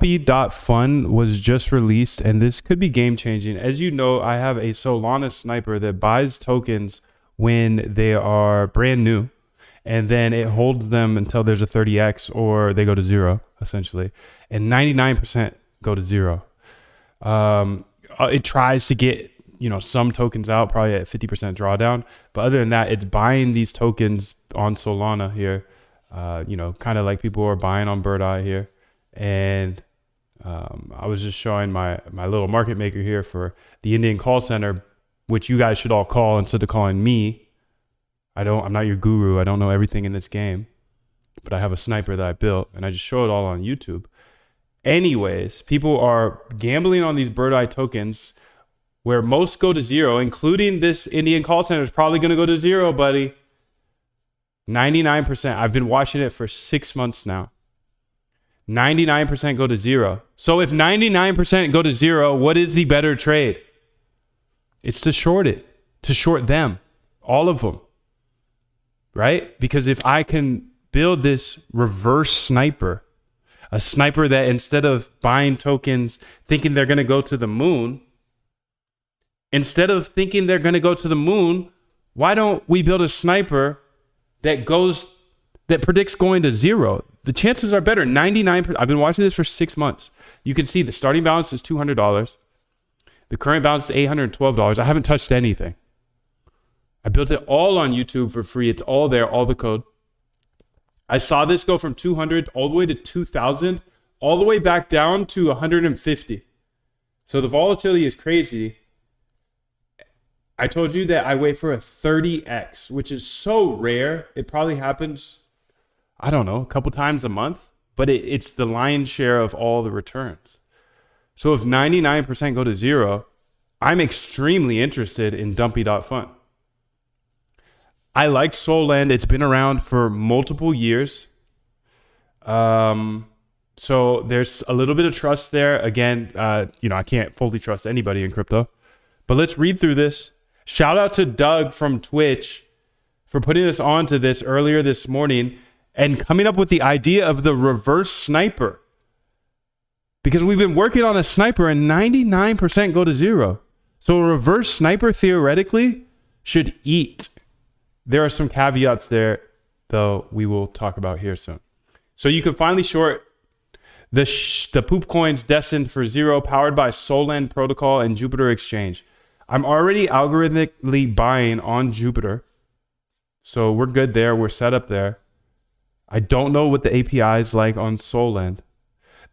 Dumpy.fun was just released, and this could be game changing. As you know, I have a Solana sniper that buys tokens when they are brand new, and then it holds them until there's a 30x or they go to zero, essentially. And 99% go to zero. It tries to get, some tokens out, probably at 50% drawdown. But other than that, it's buying these tokens on Solana here, kind of like people are buying on Bird Eye here. And I was just showing my little market maker here for the Indian call center, which you guys should all call instead of calling me. I'm not your guru. I don't know everything in this game, but I have a sniper that I built, and I just show it all on YouTube. Anyways, people are gambling on these Bird Eye tokens where most go to zero, including this Indian call center is probably going to go to zero, buddy. 99%. I've been watching it for 6 months now. 99% go to zero. So if 99% go to zero, what is the better trade? It's to short it, to short them, all of them, right? Because if I can build this reverse sniper, a sniper that instead of buying tokens thinking they're going to go to the moon, why don't we build a sniper that predicts going to zero? The chances are better. 99%. I've been watching this for 6 months. You can see the starting balance is $200. The current balance is $812. I haven't touched anything. I built it all on YouTube for free. It's all there, all the code. I saw this go from 200 all the way to 2,000, all the way back down to 150. So the volatility is crazy. I told you that I wait for a 30x, which is so rare. It probably happens, I don't know, a couple times a month, but it's the lion's share of all the returns. So if 99% go to zero, I'm extremely interested in Dumpy.fun. I like Solend. It's been around for multiple years. So there's a little bit of trust there. Again, I can't fully trust anybody in crypto, but let's read through this. Shout out to Doug from Twitch for putting us on to this earlier this morning and coming up with the idea of the reverse sniper. Because we've been working on a sniper and 99% go to zero. So a reverse sniper theoretically should eat. There are some caveats there, though, we will talk about here soon. So you can finally short the poop coins destined for zero, powered by Solend Protocol and Jupiter Exchange. I'm already algorithmically buying on Jupiter. So we're good there. We're set up there. I don't know what the API is like on Solend.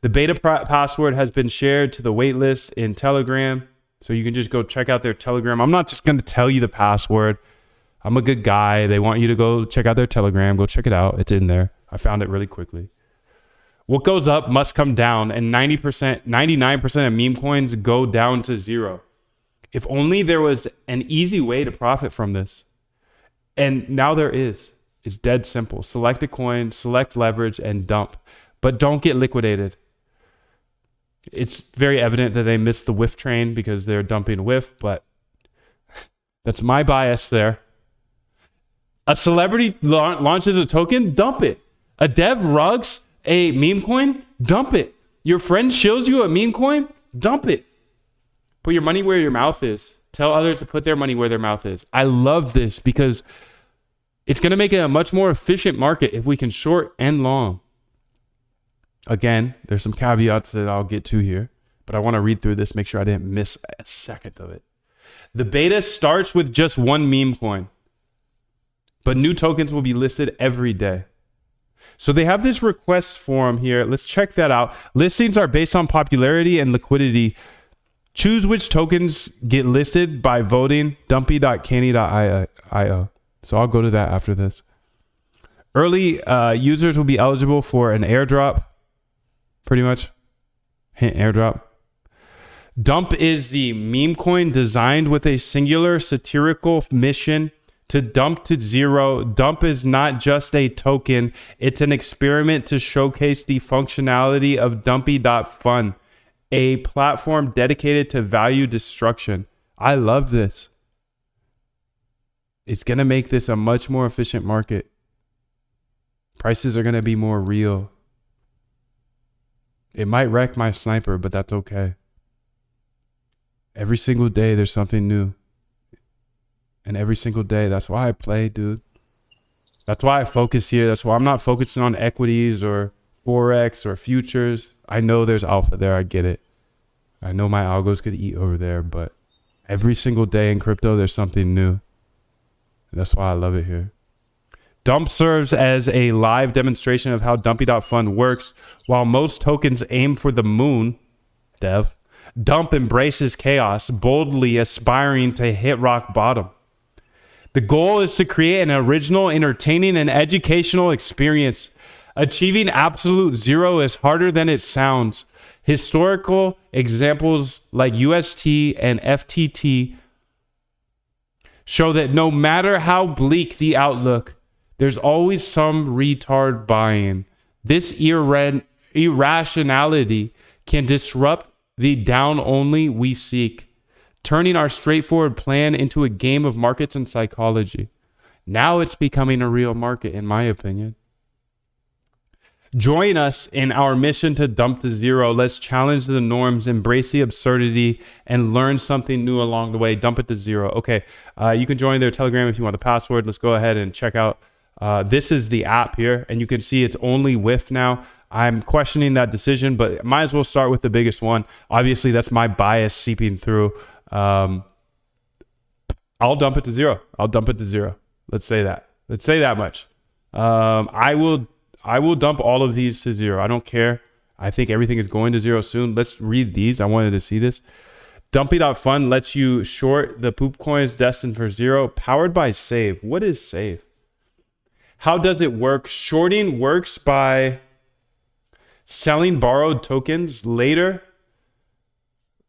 The beta password has been shared to the waitlist in Telegram. So you can just go check out their Telegram. I'm not just going to tell you the password. I'm a good guy. They want you to go check out their Telegram. Go check it out. It's in there. I found it really quickly. What goes up must come down, and 99% of meme coins go down to zero. If only there was an easy way to profit from this. And now there is. It's dead simple. Select a coin, select leverage, and dump. But don't get liquidated. It's very evident that they missed the whiff train because they're dumping whiff, but that's my bias there. A celebrity launches a token, dump it. A dev rugs a meme coin, dump it. Your friend shows you a meme coin, dump it. Put your money where your mouth is. Tell others to put their money where their mouth is. I love this because it's going to make it a much more efficient market if we can short and long. Again, there's some caveats that I'll get to here, but I want to read through this, make sure I didn't miss a second of it. The beta starts with just one meme coin, but new tokens will be listed every day. So they have this request form here. Let's check that out. Listings are based on popularity and liquidity. Choose which tokens get listed by voting dumpy.canny.io. So I'll go to that after this. Early users will be eligible for an airdrop. Pretty much. Hint airdrop. Dump is the meme coin designed with a singular satirical mission to dump to zero. Dump is not just a token. It's an experiment to showcase the functionality of Dumpy.fun, a platform dedicated to value destruction. I love this. It's going to make this a much more efficient market. Prices are going to be more real. It might wreck my sniper, but that's okay. Every single day, there's something new. And every single day, that's why I play, dude. That's why I focus here. That's why I'm not focusing on equities or Forex or futures. I know there's alpha there. I get it. I know my algos could eat over there, but every single day in crypto, there's something new. And that's why I love it here. Dump serves as a live demonstration of how Dumpy.fund works. While most tokens aim for the moon, Dump embraces chaos, boldly aspiring to hit rock bottom. The goal is to create an original, entertaining, and educational experience. Achieving absolute zero is harder than it sounds. Historical examples like UST and FTT show that no matter how bleak the outlook, there's always some retard buying. This irrationality can disrupt the down only we seek, turning our straightforward plan into a game of markets and psychology. Now it's becoming a real market, in my opinion. Join us in our mission to dump to zero. Let's challenge the norms, embrace the absurdity, and learn something new along the way. Dump it to zero. Okay, you can join their Telegram if you want the password. Let's go ahead and check out. This is the app here, and you can see it's only WIF now. I'm questioning that decision, but might as well start with the biggest one. Obviously, that's my bias seeping through. I'll dump it to zero. I'll dump it to zero. Let's say that. Let's say that much. I will dump all of these to zero. I don't care. I think everything is going to zero soon. Let's read these. I wanted to see this. Dumpy.fund lets you short the poop coins destined for zero, powered by Save. What is Save? How does it work? Shorting works by selling borrowed tokens later.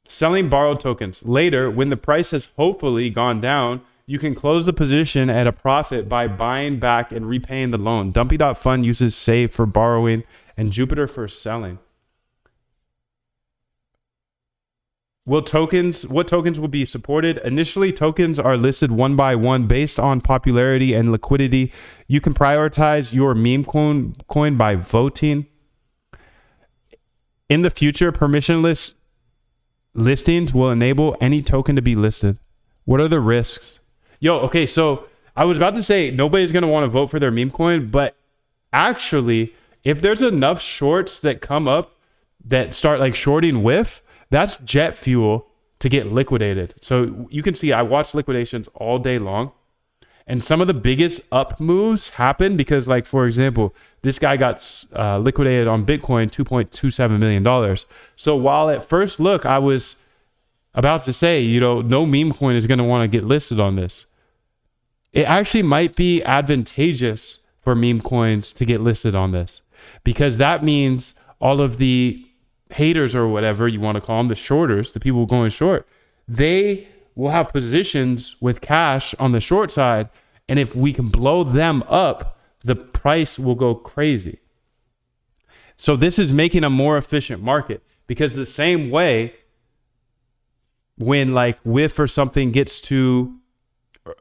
Selling borrowed tokens later, when the price has hopefully gone down, you can close the position at a profit by buying back and repaying the loan. Dumpy.fund uses Save for borrowing and Jupiter for selling. What tokens will be supported? Initially, tokens are listed one by one based on popularity and liquidity. You can prioritize your meme coin by voting. In the future, permissionless listings will enable any token to be listed. What are the risks? Okay, so I was about to say nobody's going to want to vote for their meme coin, but actually, if there's enough shorts that come up that start like shorting WIF, that's jet fuel to get liquidated. So you can see I watch liquidations all day long, and some of the biggest up moves happen because, like, for example, this guy got liquidated on Bitcoin $2.27 million. So while at first look, I was about to say, no meme coin is going to want to get listed on this. It actually might be advantageous for meme coins to get listed on this, because that means all of the haters or whatever you want to call them, the shorters, the people going short, they will have positions with cash on the short side. And if we can blow them up, the price will go crazy. So this is making a more efficient market, because the same way when like WIF or something gets to,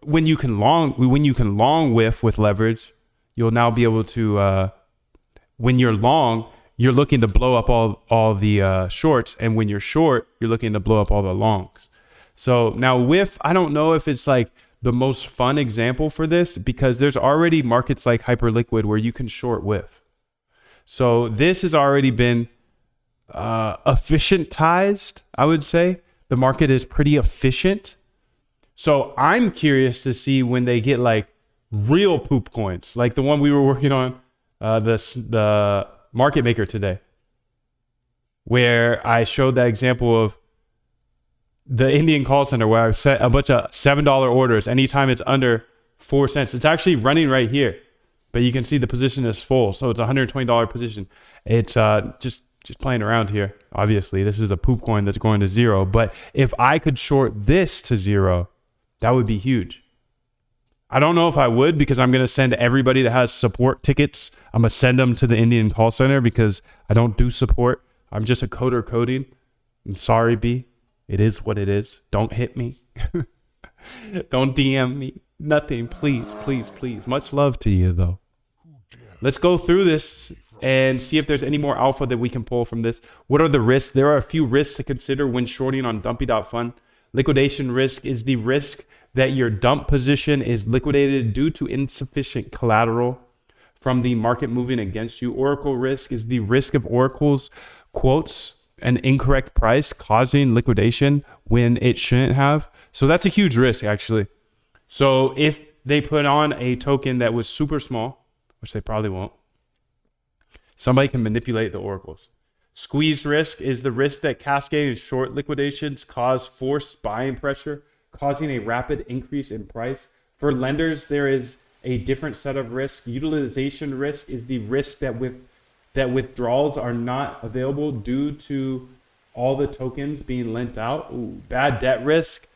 when you can long WIF with leverage, you'll now be able to, when you're long, you're looking to blow up all the shorts. And when you're short, you're looking to blow up all the longs. So now WIF, I don't know if it's like the most fun example for this, because there's already markets like Hyperliquid where you can short WIF. So this has already been efficientized, I would say. The market is pretty efficient. So I'm curious to see when they get like real poop coins, like the one we were working on, the market maker today, where I showed that example of the Indian call center where I set a bunch of $7 orders anytime it's under 4 cents. It's actually running right here, but you can see the position is full. So it's a $120 position. It's just playing around here. Obviously, this is a poop coin that's going to zero. But if I could short this to zero, that would be huge. I don't know if I would, because I'm going to send everybody that has support tickets, I'm going to send them to the Indian call center, because I don't do support. I'm just a coder coding. I'm sorry, B. It is what it is. Don't hit me. Don't DM me. Nothing. Please, please, please. Much love to you, though. Let's go through this. and see if there's any more alpha that we can pull from this. What are the risks? There are a few risks to consider when shorting on Dumpy.fun. Liquidation risk is the risk that your dump position is liquidated due to insufficient collateral from the market moving against you. Oracle risk is the risk of Oracle's quotes an incorrect price causing liquidation when it shouldn't have. So that's a huge risk, actually. So if they put on a token that was super small, which they probably won't, somebody can manipulate the oracles. Squeeze risk is the risk that cascading short liquidations cause forced buying pressure, causing a rapid increase in price. For lenders, there is a different set of risk. Utilization risk is the risk that withdrawals are not available due to all the tokens being lent out. Ooh, bad debt risk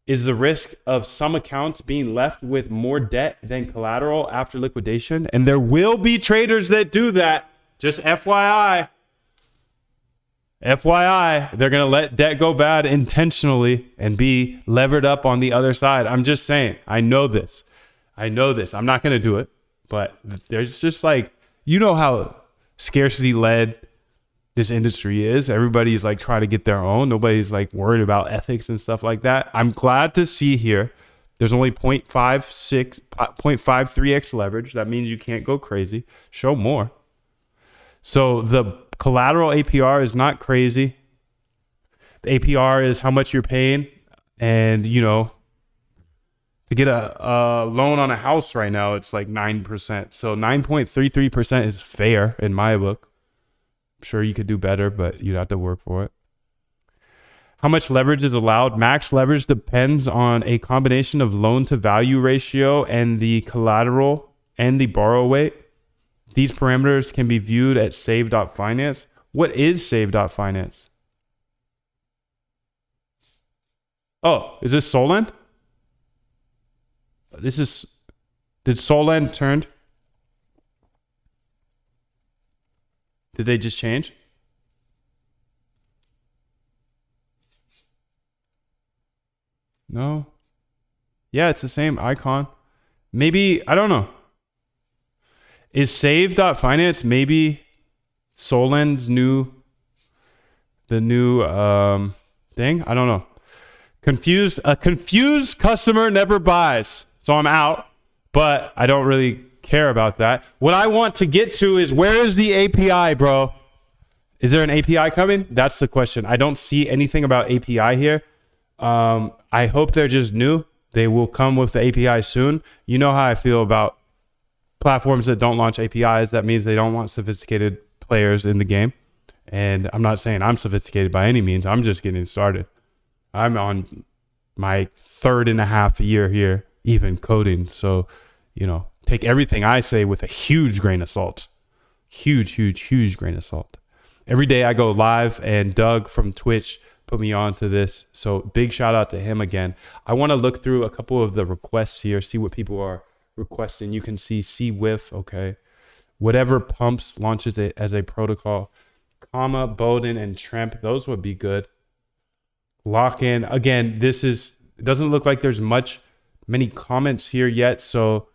is the risk of some accounts being left with more debt than collateral after liquidation. And there will be traders that do that. Just FYI. FYI, they're going to let debt go bad intentionally and be levered up on the other side. I'm just saying, I know this. I'm not going to do it, but there's just like, you know how scarcity led this industry is. Everybody's like trying to get their own. Nobody's like worried about ethics and stuff like that. I'm glad to see here there's only 0.53x leverage. That means you can't go crazy. Show more. So the collateral APR is not crazy. The APR is how much you're paying. And, you know, to get a loan on a house right now, it's like 9%. So 9.33% is fair in my book. I'm sure you could do better, but you'd have to work for it. How much leverage is allowed? Max leverage depends on a combination of loan to value ratio and the collateral and the borrow weight. These parameters can be viewed at save.finance. What is save.finance? Oh, is this Solana? Did Solana turned? Did they just change? No. Yeah, it's the same icon. Maybe, I don't know. Is save.finance maybe Solana's the new thing? I don't know. A confused customer never buys. So I'm out, but I don't really care about that. What I want to get to is, where is the API, bro? Is there an API coming? That's the question. I don't see anything about API here. I hope they're just new. They will come with the API soon. You know how I feel about platforms that don't launch APIs. That means they don't want sophisticated players in the game. And I'm not saying I'm sophisticated by any means. I'm just getting started. I'm on my 3.5 year here, even coding. So, you know, take everything I say with a huge grain of salt. Huge grain of salt. Every day I go live, and Doug from Twitch put me on to this. So big shout out to him again. I want to look through a couple of the requests here, see what people are requesting. You can see CWIF, okay. Whatever pumps launches it as a protocol. Comma, Bowden, and Tremp. Those would be good. Lock in. Again, it doesn't look like there's many comments here yet. So,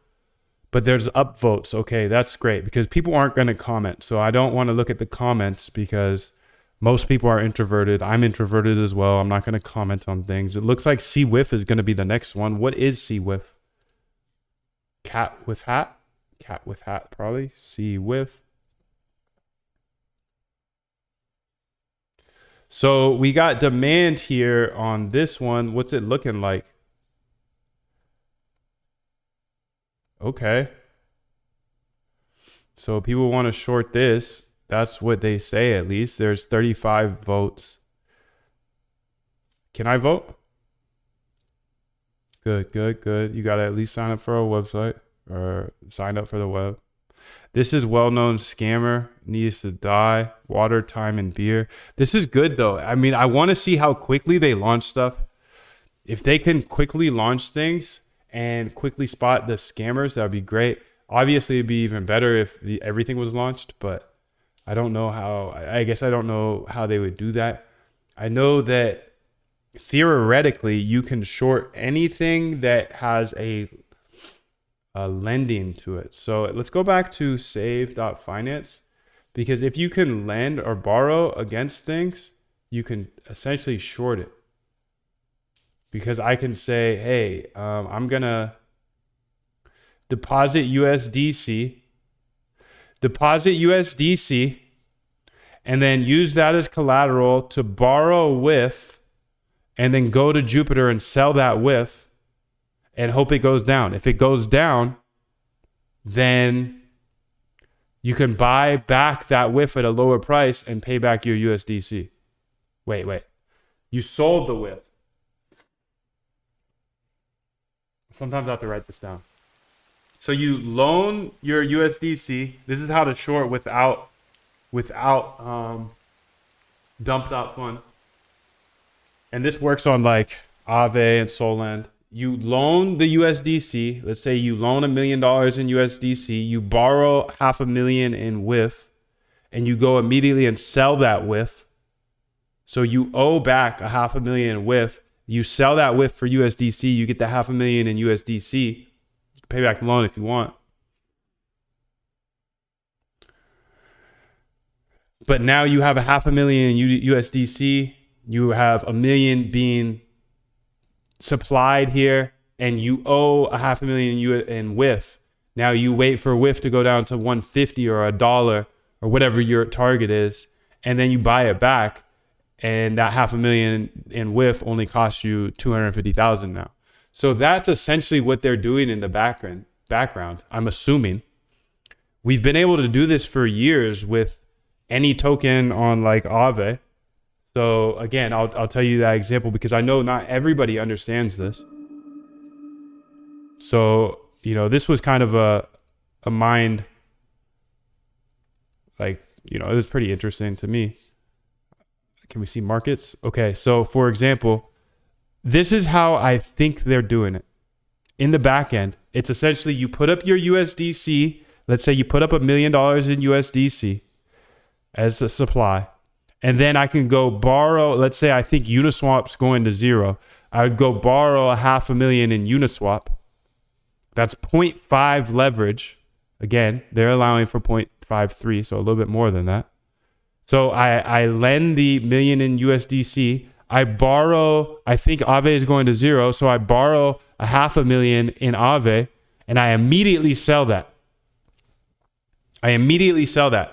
but there's upvotes. Okay, that's great, because people aren't going to comment. So I don't want to look at the comments because most people are introverted. I'm introverted as well. I'm not going to comment on things. It looks like CWIF is going to be the next one. What is CWIF? Cat with hat? Cat with hat, probably. CWIF. So we got demand here on this one. What's it looking like? Okay. So people want to short this. That's what they say, at least. There's 35 votes. Can I vote? Good. You got to at least sign up for our website, or sign up for the web. This is well-known scammer, needs to die, water, time, and beer. This is good, though. I mean, I want to see how quickly they launch stuff. If they can quickly launch things and quickly spot the scammers, that would be great. Obviously, it'd be even better if everything was launched, but I don't know how. I guess I don't know how they would do that. I know that theoretically, you can short anything that has a lending to it. So let's go back to save.finance, because if you can lend or borrow against things, you can essentially short it. Because I can say, hey, I'm going to deposit USDC, and then use that as collateral to borrow with, and then go to Jupiter and sell that with, and hope it goes down. If it goes down, then you can buy back that WIF at a lower price and pay back your USDC. Wait. You sold the WIF. Sometimes I have to write this down. So you loan your USDC. This is how to short without dump.fund. And this works on like Aave and Solana. You loan the USDC. Let's say you loan $1 million in USDC. You borrow $500,000 in WIF, and you go immediately and sell that WIF. So you owe back $500,000 in WIF. You sell that WIF for USDC. You get the $500,000 in USDC. You can pay back the loan if you want. But now you have $500,000 in USDC. You have $1 million being supplied here, and you owe $500,000 in WIF. Now you wait for WIF to go down to 150 or $1 or whatever your target is, and then you buy it back, and that $500,000 in WIF only costs you $250,000 now. So that's essentially what they're doing in the background. I'm assuming we've been able to do this for years with any token on like Aave. So again, I'll tell you that example because I know not everybody understands this. So, this was kind of a mind, like, it was pretty interesting to me. Can we see markets? Okay, so for example, this is how I think they're doing it. In the back end, it's essentially you put up your USDC. Let's say you put up $1 million in USDC as a supply. And then I can go borrow, let's say I think Uniswap's going to zero. I would go borrow $500,000 in Uniswap. That's 0.5 leverage. Again, they're allowing for 0.53, so a little bit more than that. So I lend the $1 million in USDC. I borrow, I think Aave is going to zero, so I borrow $500,000 in Aave, and I immediately sell that.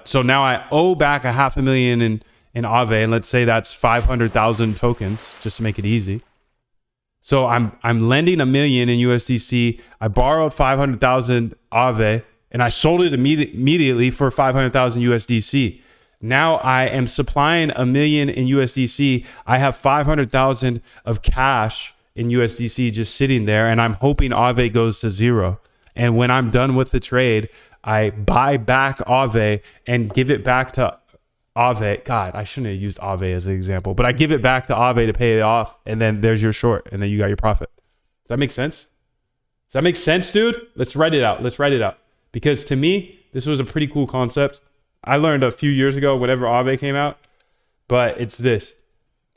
So now I owe back $500,000 in Aave, and let's say that's 500,000 tokens, just to make it easy. So I'm lending $1 million in USDC. I borrowed 500,000 Aave, and I sold it immediately for 500,000 USDC. Now I am supplying $1 million in USDC. I have 500,000 of cash in USDC just sitting there, and I'm hoping Aave goes to zero. And when I'm done with the trade, I buy back Aave and give it back to Aave. God, I shouldn't have used Aave as an example, but I give it back to Aave to pay it off, and then there's your short, and then you got your profit. Does that make sense? Does that make sense, dude? Let's write it out. Because to me, this was a pretty cool concept. I learned a few years ago, whenever Aave came out, but it's this.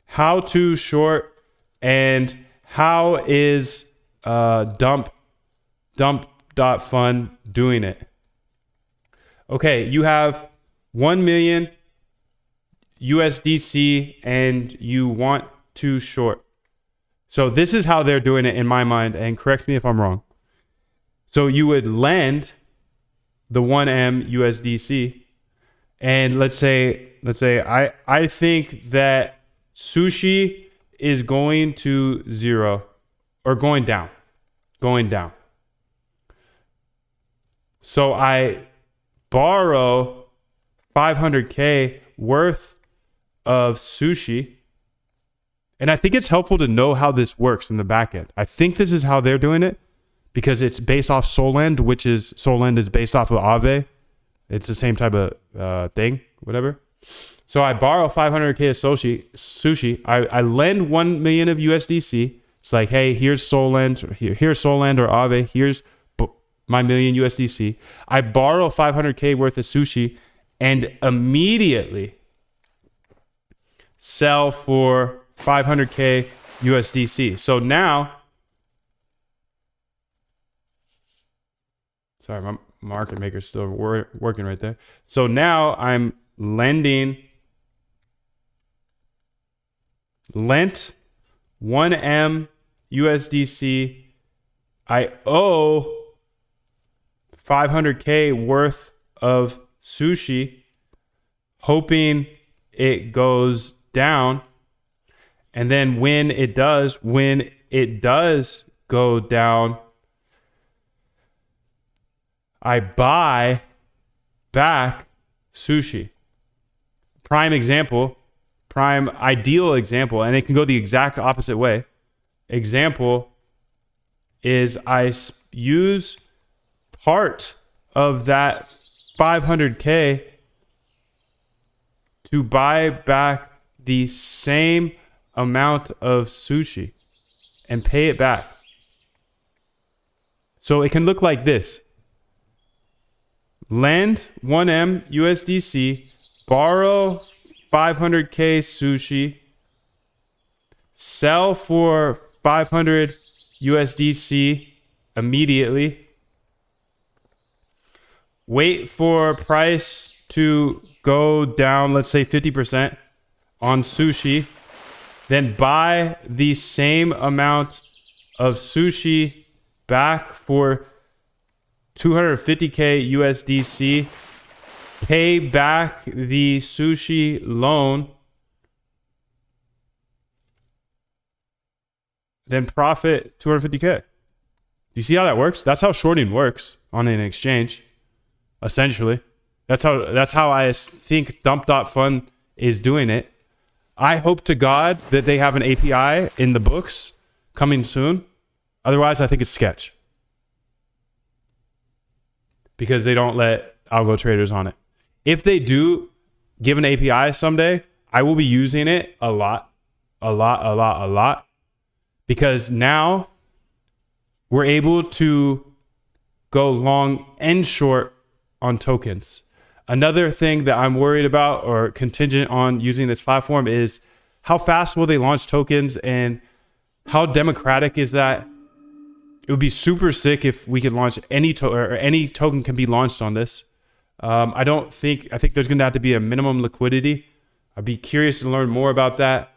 How to short, and how is dump.fund doing it? Okay, you have 1 million USDC and you want to short. So this is how they're doing it in my mind, and correct me if I'm wrong. So you would lend the 1M USDC, and let's say I think that sushi is going to zero or going down. So I borrow 500K worth of sushi. And I think it's helpful to know how this works in the back end. I think this is how they're doing it because it's based off Solana, which is Solana is based off of Aave. It's the same type of thing, whatever. So I borrow 500K of sushi. I lend 1 million of USDC. It's like, hey, here's Solana, here's Solana or Aave. Here's my million USDC. I borrow 500K worth of sushi and immediately sell for 500K USDC. So now Sorry, my market maker's still working right there. So now I'm lent 1M USDC. I owe 500K worth of sushi, hoping it goes down. And then when it does go down, I buy back sushi. Prime ideal example, and it can go the exact opposite way. Example is I use part of that 500K to buy back the same amount of sushi and pay it back. So it can look like this. Lend 1M USDC, borrow 500K sushi, sell for 500 USDC immediately, wait for price to go down, let's say 50% on sushi, then buy the same amount of sushi back for 250K USDC, pay back the sushi loan, then profit 250K. Do you see how that works? That's how shorting works on an exchange, essentially. That's how I think Dump.fun is doing it. I hope to God that they have an API in the books coming soon. Otherwise, I think it's sketch. Because they don't let algo traders on it. If they do give an API someday, I will be using it a lot. Because now we're able to go long and short on tokens. Another thing that I'm worried about or contingent on using this platform is how fast will they launch tokens and how democratic is that? It would be super sick if we could launch any token can be launched on this. I think there's going to have to be a minimum liquidity. I'd be curious to learn more about that.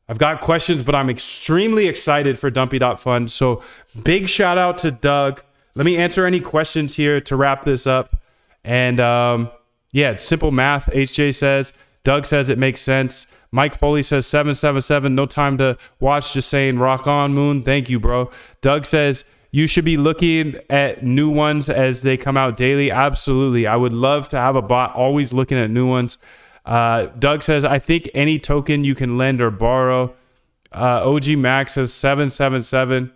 I've got questions, but I'm extremely excited for Dumpy.fun. So big shout out to Doug. Let me answer any questions here to wrap this up. And yeah, it's simple math. HJ says, Doug says it makes sense. Mike Foley says 777, no time to watch, just saying rock on, Moon. Thank you, bro. Doug says, you should be looking at new ones as they come out daily. Absolutely. I would love to have a bot always looking at new ones. Doug says, I think any token you can lend or borrow. OG Max says 777.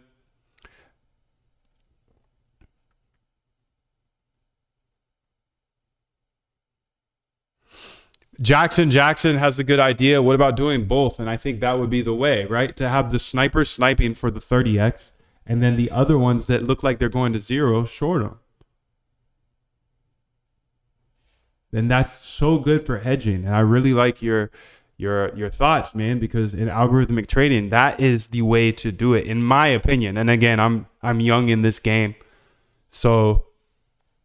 Jackson has a good idea. What about doing both? And I think that would be the way, right? To have the sniper sniping for the 30x and then the other ones that look like they're going to zero, short them. And that's so good for hedging. And I really like your thoughts, man, because in algorithmic trading, that is the way to do it, in my opinion. And again, I'm young in this game, so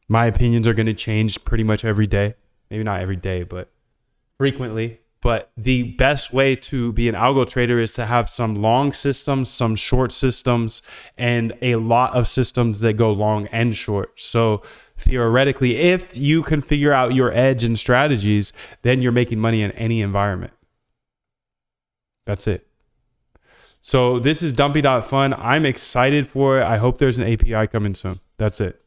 my opinions are going to change pretty much every day. Maybe not every day, but frequently. But the best way to be an algo trader is to have some long systems, some short systems, and a lot of systems that go long and short. So theoretically, if you can figure out your edge and strategies, then you're making money in any environment. That's it. So this is Dumpy.fun. I'm excited for it. I hope there's an API coming soon. That's it.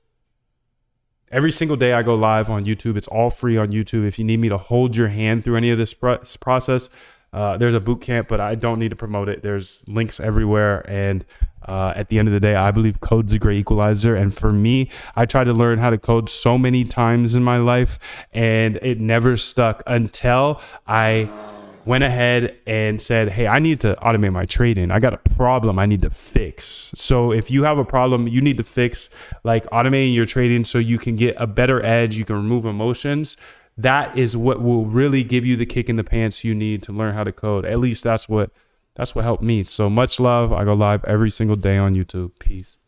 Every single day I go live on YouTube. It's all free on YouTube. If you need me to hold your hand through any of this process, there's a boot camp, but I don't need to promote it. There's links everywhere. And at the end of the day, I believe code's a great equalizer. And for me, I tried to learn how to code so many times in my life, and it never stuck until I went ahead and said, hey, I need to automate my trading. I got a problem I need to fix. So if you have a problem you need to fix, like automating your trading so you can get a better edge, you can remove emotions, that is what will really give you the kick in the pants you need to learn how to code. At least that's what helped me. So much love. I go live every single day on YouTube. Peace.